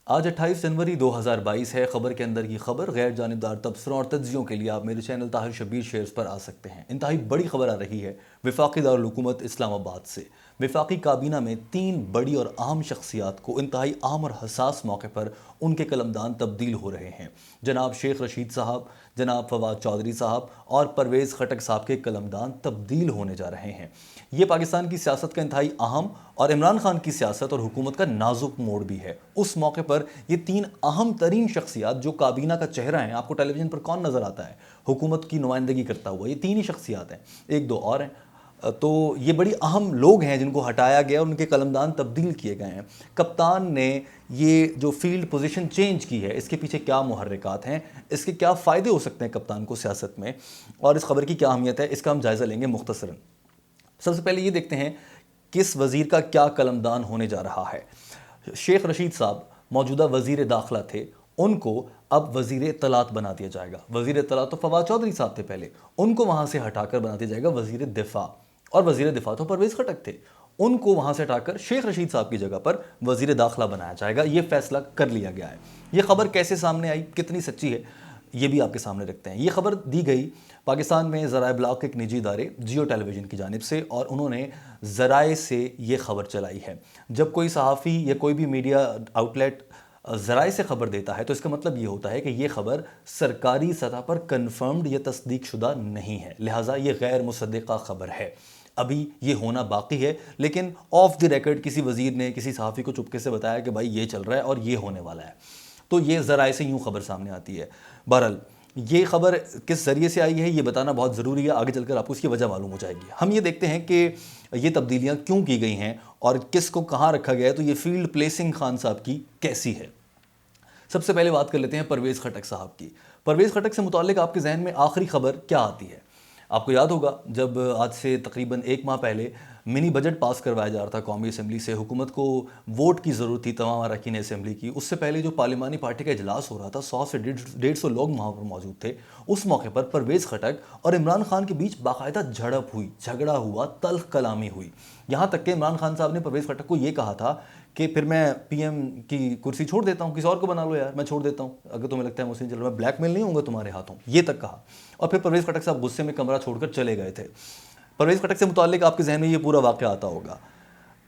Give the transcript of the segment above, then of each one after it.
آج 28 جنوری 2022 ہے۔ خبر کے اندر کی خبر، غیر جانبدار تبصروں اور تجزیوں کے لیے آپ میرے چینل طاہر شبیر شیئرز پر آ سکتے ہیں۔ انتہائی بڑی خبر آ رہی ہے وفاقی دارالحکومت اسلام آباد سے۔ وفاقی کابینہ میں 3 بڑی اور اہم شخصیات کو انتہائی اہم اور حساس موقع پر ان کے قلمدان تبدیل ہو رہے ہیں۔ جناب شیخ رشید صاحب، جناب فواد چودھری صاحب اور پرویز خٹک صاحب کے قلمدان تبدیل ہونے جا رہے ہیں۔ یہ پاکستان کی سیاست کا انتہائی اہم اور عمران خان کی سیاست اور حکومت کا نازک موڑ بھی ہے۔ اس موقع پر یہ 3 اہم ترین شخصیات جو کابینہ کا چہرہ ہیں، آپ کو ٹیلی ویژن پر کون نظر آتا ہے حکومت کی نمائندگی کرتا ہوا؟ یہ 3 ہی شخصیات ہیں، ایک دو اور ہیں۔ تو یہ بڑی اہم لوگ ہیں جن کو ہٹایا گیا اور ان کے قلمدان تبدیل کیے گئے ہیں۔ کپتان نے یہ جو فیلڈ پوزیشن چینج کی ہے، اس کے پیچھے کیا محرکات ہیں، اس کے کیا فائدے ہو سکتے ہیں کپتان کو سیاست میں، اور اس خبر کی کیا اہمیت ہے، اس کا ہم جائزہ لیں گے مختصراً۔ سب سے پہلے یہ دیکھتے ہیں کس وزیر کا کیا قلمدان ہونے جا رہا ہے۔ شیخ رشید صاحب موجودہ وزیر داخلہ تھے، ان کو اب وزیر اطلاعات بنا دیا جائے گا۔ وزیر اطلاعات تو فواد چودھری صاحب تھے پہلے، ان کو وہاں سے ہٹا کر بنا دیا جائے گا وزیر دفاع، اور وزیر دفاع تو پرویز خٹک تھے، ان کو وہاں سے ہٹا کر شیخ رشید صاحب کی جگہ پر وزیر داخلہ بنایا جائے گا۔ یہ فیصلہ کر لیا گیا ہے۔ یہ خبر کیسے سامنے آئی، کتنی سچی ہے، یہ بھی آپ کے سامنے رکھتے ہیں۔ یہ خبر دی گئی پاکستان میں ذرائع ابلاغ کے ایک نجی ادارے جیو ٹیلی ویژن کی جانب سے، اور انہوں نے ذرائع سے یہ خبر چلائی ہے۔ جب کوئی صحافی یا کوئی بھی میڈیا آؤٹ لیٹ ذرائع سے خبر دیتا ہے تو اس کا مطلب یہ ہوتا ہے کہ یہ خبر سرکاری سطح پر کنفرمڈ یا تصدیق شدہ نہیں ہے، لہٰذا یہ غیر مصدقہ خبر ہے۔ ابھی یہ ہونا باقی ہے، لیکن آف دی ریکارڈ کسی وزیر نے کسی صحافی کو چپکے سے بتایا کہ بھائی یہ چل رہا ہے اور یہ ہونے والا ہے، تو یہ ذرائع سے یوں خبر سامنے آتی ہے۔ بہرحال یہ خبر کس ذریعے سے آئی ہے یہ بتانا بہت ضروری ہے، آگے چل کر آپ کو اس کی وجہ معلوم ہو جائے گی۔ ہم یہ دیکھتے ہیں کہ یہ تبدیلیاں کیوں کی گئی ہیں اور کس کو کہاں رکھا گیا ہے، تو یہ فیلڈ پلیسنگ خان صاحب کی کیسی ہے۔ سب سے پہلے بات کر لیتے ہیں پرویز خٹک صاحب کی۔ پرویز خٹک سے متعلق آپ کے ذہن میں آخری خبر کیا آتی ہے؟ آپ کو یاد ہوگا جب آج سے تقریباً 1 ماہ پہلے منی بجٹ پاس کروایا جا رہا تھا قومی اسمبلی سے، حکومت کو ووٹ کی ضرورت تھی تمام اراکین اسمبلی کی، اس سے پہلے جو پارلیمانی پارٹی کا اجلاس ہو رہا تھا، 100 سے 150 لوگ وہاں پر موجود تھے۔ اس موقع پر پرویز خٹک اور عمران خان کے بیچ باقاعدہ جھڑپ ہوئی، جھگڑا ہوا، تلخ کلامی ہوئی، یہاں تک کہ عمران خان صاحب نے پرویز خٹک کو یہ کہا تھا کہ پھر میں پی ایم کی کرسی چھوڑ دیتا ہوں، کسی اور کو بنا لو یار، میں چھوڑ دیتا ہوں، اگر تمہیں لگتا ہے مسلم چل رہا ہے، میں بلیک میل نہیں ہوں گا تمہارے ہاتھوں، یہ تک کہا۔ اور پھر پرویز خٹک صاحب غصے میں کمرہ چھوڑ کر چلے گئے تھے۔ پرویز خٹک سے متعلق آپ کے ذہن میں یہ پورا واقعہ آتا ہوگا،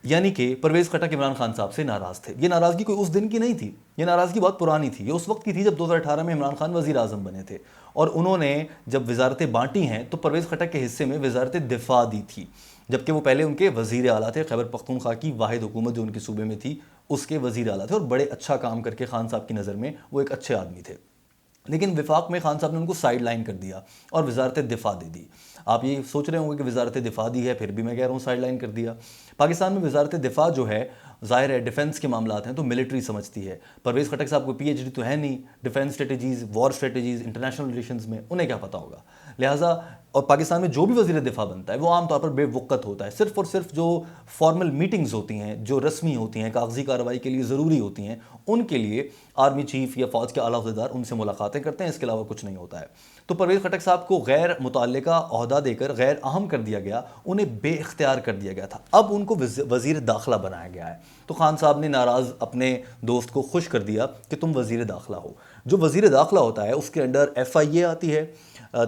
یعنی کہ پرویز خٹک عمران خان صاحب سے ناراض تھے۔ یہ ناراضگی کوئی اس دن کی نہیں تھی، یہ ناراضگی بہت پرانی تھی، یہ اس وقت کی تھی جب 2018 میں عمران خان وزیر اعظم بنے تھے، اور انہوں نے جب وزارتیں بانٹی ہیں تو پرویز خٹک کے حصے میں وزارت دفاع دی تھی، جبکہ وہ پہلے ان کے وزیر اعلیٰ تھے۔ خیبر پختونخوا کی واحد حکومت جو ان کے صوبے میں تھی اس کے وزیر اعلیٰ تھے، اور بڑے اچھا کام کر کے خان صاحب کی نظر میں وہ ایک اچھے آدمی تھے۔ لیکن وفاق میں خان صاحب نے ان کو سائیڈ لائن کر دیا اور وزارت دفاع دے دی۔ آپ یہ سوچ رہے ہوں گے کہ وزارت دفاع دی ہے، پھر بھی میں کہہ رہا ہوں سائیڈ لائن کر دیا۔ پاکستان میں وزارت دفاع جو ہے، ظاہر ہے ڈیفنس کے معاملات ہیں تو ملٹری سمجھتی ہے۔ پرویز خٹک صاحب کو پی ایچ ڈی تو ہے نہیں ڈیفنس اسٹریٹجیز، وار اسٹریٹجیز، انٹرنیشنل ریلیشنز میں، انہیں کیا پتہ ہوگا، لہٰذا اور پاکستان میں جو بھی وزیر دفاع بنتا ہے وہ عام طور پر بے وقت ہوتا ہے، صرف اور صرف جو فارمل میٹنگز ہوتی ہیں، جو رسمی ہوتی ہیں، کاغذی کارروائی کے لیے ضروری ہوتی ہیں، ان کے لیے آرمی چیف یا فوج کے اعلیٰ عہدیدار ان سے ملاقاتیں کرتے ہیں، اس کے علاوہ کچھ نہیں ہوتا ہے۔ تو پرویز خٹک صاحب کو غیر متعلقہ عہدہ دے کر غیر اہم کر دیا گیا، انہیں بے اختیار کر دیا گیا تھا، اب ان کو وزیر داخلہ بنایا گیا ہے۔ تو خان صاحب نے ناراض اپنے دوست کو خوش کر دیا کہ تم وزیر داخلہ ہو۔ جو وزیر داخلہ ہوتا ہے اس کے انڈر ایف آئی اے آتی ہے،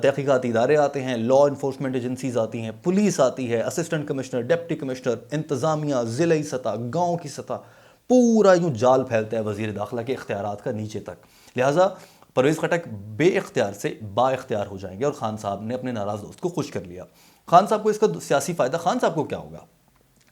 تحقیقاتی ادارے آتے ہیں، لا انفورسمنٹ ایجنسیز آتی ہیں، پولیس آتی ہے، اسسٹنٹ کمشنر، ڈپٹی کمشنر، انتظامیہ، ضلعی سطح، گاؤں کی سطح، پورا یوں جال پھیلتا ہے وزیر داخلہ کے اختیارات کا نیچے تک۔ لہٰذا پرویز خٹک بے اختیار سے با اختیار ہو جائیں گے، اور خان صاحب نے اپنے ناراض دوست کو خوش کر لیا۔ خان صاحب کو اس کا سیاسی فائدہ خان صاحب کو کیا ہوگا؟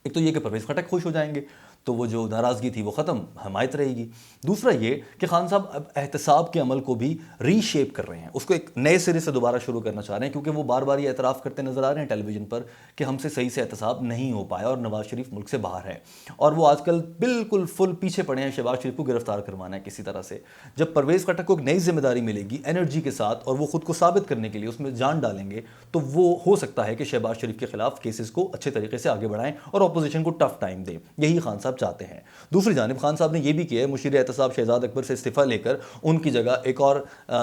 ایک تو یہ کہ پرویز خٹک خوش ہو جائیں گے تو وہ جو ناراضگی تھی وہ ختم، حمایت رہے گی۔ دوسرا یہ کہ خان صاحب اب احتساب کے عمل کو بھی ری شیپ کر رہے ہیں، اس کو ایک نئے سرے سے دوبارہ شروع کرنا چاہ رہے ہیں، کیونکہ وہ بار بار یہ اعتراف کرتے نظر آ رہے ہیں ٹیلی ویژن پر کہ ہم سے صحیح سے احتساب نہیں ہو پایا اور نواز شریف ملک سے باہر ہے، اور وہ آج کل بالکل فل پیچھے پڑے ہیں شہباز شریف کو گرفتار کروانا ہے کسی طرح سے۔ جب پرویز خٹک کو ایک نئی ذمہ داری ملے گی انرجی کے ساتھ، اور وہ خود کو ثابت کرنے کے لیے اس میں جان ڈالیں گے، تو وہ ہو سکتا ہے کہ شہباز شریف کے خلاف کیسز کو اچھے طریقے سے آگے بڑھائیں اور اپوزیشن کو ٹف ٹائم دیں، یہی خان صاحب چاہتے ہیں۔ دوسری جانب خان صاحب نے یہ بھی کیا ہے، مشیر احتساب شہزاد اکبر سے استعفیٰ لے کر ان کی جگہ ایک اور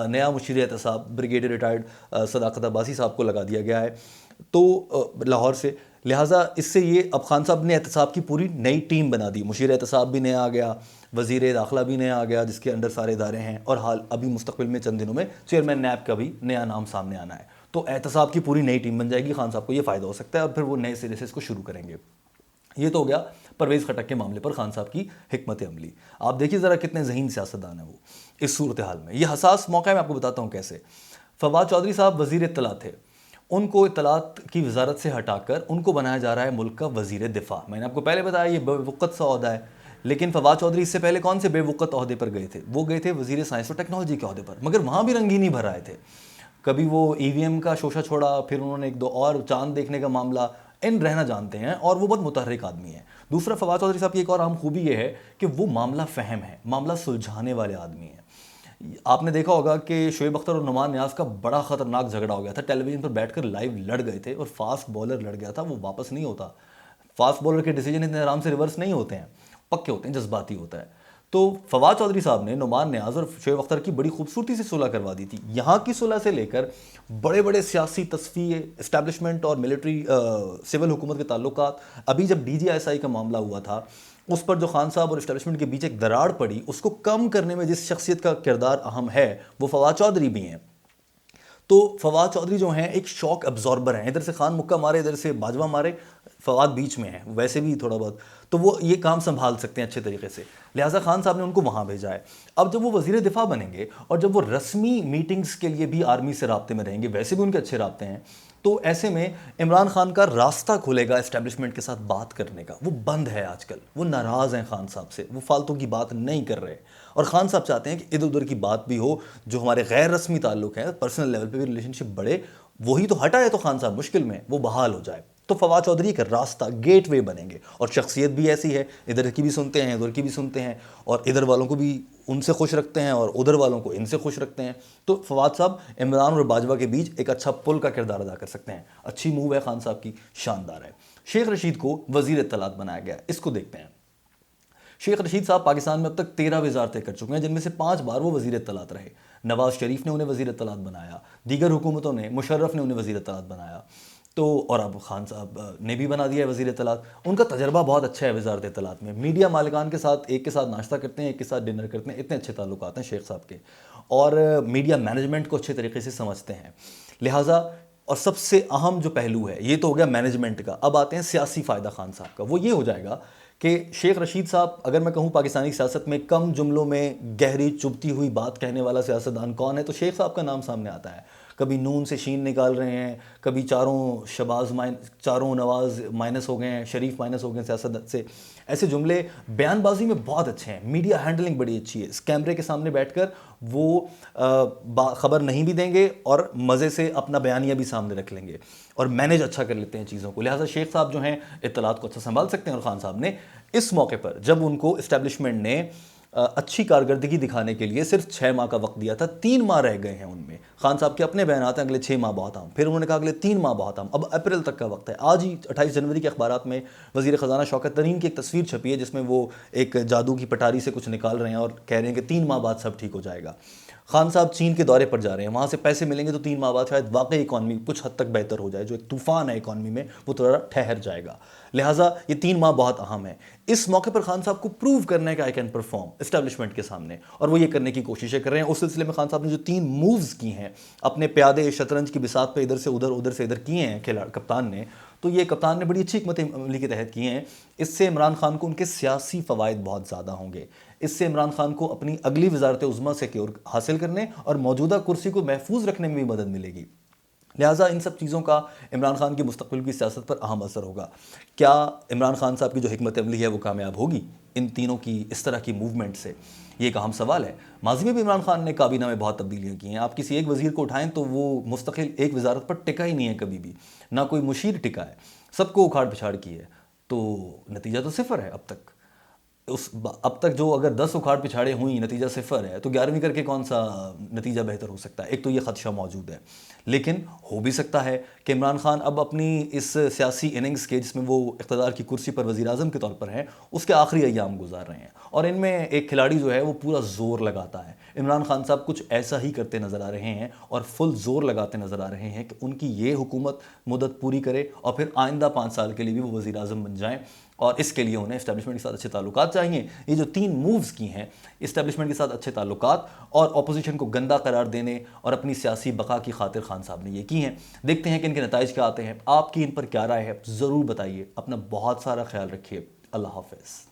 نیا مشیر احتساب بریگیڈیئر ریٹائرڈ صداقت عباسی صاحب کو لگا دیا گیا ہے تو لاہور سے۔ لہٰذا اس سے یہ اب خان صاحب نے احتساب کی پوری نئی ٹیم بنا دی، مشیر احتساب بھی نیا آ گیا، وزیر داخلہ بھی نیا آ گیا جس کے انڈر سارے ادارے ہیں، اور حال ابھی مستقبل میں چند دنوں میں چیئرمین نیب کا بھی نیا نام سامنے آنا ہے. تو احتساب کی پوری نئی ٹیم بن جائے گی، خان صاحب کو یہ فائدہ ہو سکتا ہے اور پھر وہ نئے سرے سے اس کو شروع کریں گے. یہ تو ہو گیا پرویز خٹک کے معاملے پر خان صاحب کی حکمت عملی. آپ دیکھیے ذرا کتنے ذہین سیاستدان ہیں وہ اس صورتحال میں. یہ حساس موقع ہے، میں آپ کو بتاتا ہوں کیسے. فواد چودھری صاحب وزیر اطلاعات تھے، ان کو اطلاعات کی وزارت سے ہٹا کر ان کو بنایا جا رہا ہے ملک کا وزیر دفاع. میں نے آپ کو پہلے بتایا یہ بے وقت سا عہدہ ہے، لیکن فواد چودھری اس سے پہلے کون سے بے وقت عہدے پر گئے تھے؟ وہ گئے تھے وزیر سائنس اور ٹیکنالوجی کے عہدے پر، مگر وہاں بھی رنگین ہی بھر آئے تھے. کبھی وہ ای وی ایم کا شوشہ چھوڑا، پھر انہوں نے ایک دو اور چاند دیکھنے کا معاملہ، ان رہنا جانتے ہیں اور وہ بہت متحرک آدمی ہیں. دوسرا فواد چودھری صاحب کی ایک اور اہم خوبی یہ ہے کہ وہ معاملہ فہم ہے، معاملہ سلجھانے والے آدمی ہیں. آپ نے دیکھا ہوگا کہ شعیب اختر اور نعمان نیاز کا بڑا خطرناک جھگڑا ہو گیا تھا، ٹیلی ویژن پر بیٹھ کر لائیو لڑ گئے تھے اور فاسٹ بولر لڑ گیا تھا، وہ واپس نہیں ہوتا. فاسٹ بولر کے ڈیسیجن اتنے آرام سے ریورس نہیں ہوتے ہیں، پکے ہوتے ہیں، جذباتی ہوتا ہے. تو فواد چودھری صاحب نے نعمان نیاز اور شعیب اختر کی بڑی خوبصورتی سے صلح کروا دی تھی. یہاں کی صلح سے لے کر بڑے بڑے سیاسی تصفیے، اسٹیبلشمنٹ اور ملٹری سول حکومت کے تعلقات. ابھی جب ڈی جی ایس آئی کا معاملہ ہوا تھا، اس پر جو خان صاحب اور اسٹیبلشمنٹ کے بیچ ایک دراڑ پڑی، اس کو کم کرنے میں جس شخصیت کا کردار اہم ہے وہ فواد چودھری بھی ہیں. تو فواد چودھری جو ہیں ایک شاک ابزاربر ہیں، ادھر سے خان مکہ مارے، ادھر سے باجوہ مارے، فواد بیچ میں ہے ویسے بھی تھوڑا بہت، تو وہ یہ کام سنبھال سکتے ہیں اچھے طریقے سے. لہٰذا خان صاحب نے ان کو وہاں بھیجا ہے. اب جب وہ وزیر دفاع بنیں گے اور جب وہ رسمی میٹنگز کے لیے بھی آرمی سے رابطے میں رہیں گے، ویسے بھی ان کے اچھے رابطے ہیں، تو ایسے میں عمران خان کا راستہ کھلے گا اسٹیبلشمنٹ کے ساتھ بات کرنے کا. وہ بند ہے آج کل، وہ ناراض ہیں خان صاحب سے، وہ فالتو کی بات نہیں کر رہے. اور خان صاحب چاہتے ہیں کہ ادھر ادھر کی بات بھی ہو، جو ہمارے غیر رسمی تعلق ہیں، پرسنل لیول پہ بھی ریلیشن شپ بڑھے، وہی تو ہٹا ہے تو خان صاحب مشکل میں، وہ بحال ہو جائے. تو فواد چودھری کا راستہ، گیٹ وے بنیں گے. اور شخصیت بھی ایسی ہے، ادھر کی بھی سنتے ہیں، ادھر کی بھی سنتے ہیں، اور ادھر والوں کو بھی ان سے خوش رکھتے ہیں اور ادھر والوں کو ان سے خوش رکھتے ہیں. تو فواد صاحب عمران اور باجوہ کے بیچ ایک اچھا پل کا کردار ادا کر سکتے ہیں. اچھی موو ہے خان صاحب کی، شاندار ہے. شیخ رشید کو وزیر اطلاعات بنایا گیا، اس کو دیکھتے ہیں. شیخ رشید صاحب پاکستان میں اب تک 13 وزارتیں کر چکے ہیں، جن میں سے 5 بار وہ وزیر اطلاعات رہے. نواز شریف نے انہیں وزیر اطلاعات بنایا، دیگر حکومتوں نے، مشرف نے انہیں وزیر اطلاعات بنایا، تو اور اب خان صاحب نے بھی بنا دیا ہے وزیر اطلاعات. ان کا تجربہ بہت اچھا ہے وزارت اطلاعات میں. میڈیا مالکان کے ساتھ ایک کے ساتھ ناشتہ کرتے ہیں، ایک کے ساتھ ڈنر کرتے ہیں، اتنے اچھے تعلقات ہیں شیخ صاحب کے، اور میڈیا مینجمنٹ کو اچھے طریقے سے سمجھتے ہیں. لہٰذا اور سب سے اہم جو پہلو ہے، یہ تو ہو گیا مینجمنٹ کا. اب آتے ہیں سیاسی فائدہ خان صاحب کا. وہ یہ ہو جائے گا کہ شیخ رشید صاحب، اگر میں کہوں پاکستانی سیاست میں کم جملوں میں گہری چبھتی ہوئی بات کہنے والا سیاستدان کون ہے، تو شیخ صاحب کا نام سامنے آتا ہے. کبھی نون سے شین نکال رہے ہیں، کبھی چاروں نواز مائنس ہو گئے ہیں، شریف مائنس ہو گئے ہیں سیاست سے. ایسے جملے بیان بازی میں بہت اچھے ہیں، میڈیا ہینڈلنگ بڑی اچھی ہے. اس کیمرے کے سامنے بیٹھ کر وہ خبر نہیں بھی دیں گے اور مزے سے اپنا بیانیہ بھی سامنے رکھ لیں گے، اور مینیج اچھا کر لیتے ہیں چیزوں کو. لہٰذا شیخ صاحب جو ہیں اطلاعات کو اچھا سنبھال سکتے ہیں. اور خان صاحب نے اس موقع پر، جب ان کو اسٹیبلشمنٹ نے اچھی کارکردگی دکھانے کے لیے صرف 6 ماہ کا وقت دیا تھا، 3 ماہ رہ گئے ہیں ان میں. خان صاحب کے اپنے بیانات ہیں اگلے 6 ماہ بہت اہم، پھر انہوں نے کہا اگلے 3 ماہ بہت اہم. اب اپریل تک کا وقت ہے. آج ہی 28 جنوری کے اخبارات میں وزیر خزانہ شوکت ترین کی ایک تصویر چھپی ہے، جس میں وہ ایک جادو کی پٹاری سے کچھ نکال رہے ہیں اور کہہ رہے ہیں کہ 3 ماہ بعد سب ٹھیک ہو جائے گا. خان صاحب چین کے دورے پر جا رہے ہیں، وہاں سے پیسے ملیں گے تو 3 ماہ بعد شاید واقعی اکانومی کچھ حد تک بہتر ہو جائے. جو ایک طوفان ہے اکانومی میں، وہ تھوڑا ٹھہر جائے گا. لہٰذا یہ 3 ماہ بہت اہم ہے. اس موقع پر خان صاحب کو پروو کرنے کا آئی کین پرفارم اسٹیبلشمنٹ کے سامنے، اور وہ یہ کرنے کی کوششیں کر رہے ہیں. اس سلسلے میں خان صاحب نے جو 3 مووز کی ہیں اپنے پیادے شطرنج کی بساط پہ ادھر سے ادھر، ادھر سے ادھر کیے ہیں کپتان نے، تو یہ کپتان نے بڑی اچھی حکمت عملی کے تحت کیے ہیں. اس سے عمران خان کو ان کے سیاسی فوائد بہت زیادہ ہوں گے. اس سے عمران خان کو اپنی اگلی وزارت عظمیٰ سیکیور حاصل کرنے اور موجودہ کرسی کو محفوظ رکھنے میں بھی مدد ملے گی. لہٰذا ان سب چیزوں کا عمران خان کی مستقبل کی سیاست پر اہم اثر ہوگا. کیا عمران خان صاحب کی جو حکمت عملی ہے وہ کامیاب ہوگی ان تینوں کی اس طرح کی موومنٹ سے؟ یہ ایک اہم سوال ہے. ماضی میں بھی عمران خان نے کابینہ میں بہت تبدیلیاں کی ہیں. آپ کسی ایک وزیر کو اٹھائیں تو وہ مستقل ایک وزارت پر ٹکا ہی نہیں ہے کبھی بھی، نہ کوئی مشیر ٹکا ہے، سب کو اکھاڑ پچھاڑ کی ہے. تو نتیجہ تو صفر ہے اب تک. اب تک جو اگر 10 اکھاڑ پچھاڑے ہوئی نتیجہ صفر ہے تو 11ویں کر کے کون سا نتیجہ بہتر ہو سکتا ہے؟ ایک تو یہ خدشہ موجود ہے، لیکن ہو بھی سکتا ہے کہ عمران خان اب اپنی اس سیاسی اننگز کے، جس میں وہ اقتدار کی کرسی پر وزیر اعظم کے طور پر ہیں، اس کے آخری ایام گزار رہے ہیں، اور ان میں ایک کھلاڑی جو ہے وہ پورا زور لگاتا ہے۔ عمران خان صاحب کچھ ایسا ہی کرتے نظر آ رہے ہیں اور فل زور لگاتے نظر آ رہے ہیں کہ ان کی یہ حکومت مدت پوری کرے اور پھر آئندہ 5 سال کے لیے بھی وہ وزیر اعظم بن جائیں، اور اس کے لیے انہیں اسٹیبلشمنٹ کے ساتھ اچھے تعلقات چاہیے۔ یہ جو 3 مووز کی ہیں، اسٹیبلشمنٹ کے ساتھ اچھے تعلقات اور اپوزیشن کو گندا قرار دینے اور اپنی سیاسی بقا کی خاطر، خان صاحب نے یہ کی ہیں۔ دیکھتے ہیں کہ ان کے نتائج کیا آتے ہیں۔ آپ کی ان پر کیا رائے ہے؟ ضرور بتائیے۔ اپنا بہت سارا خیال رکھیے۔ اللہ حافظ۔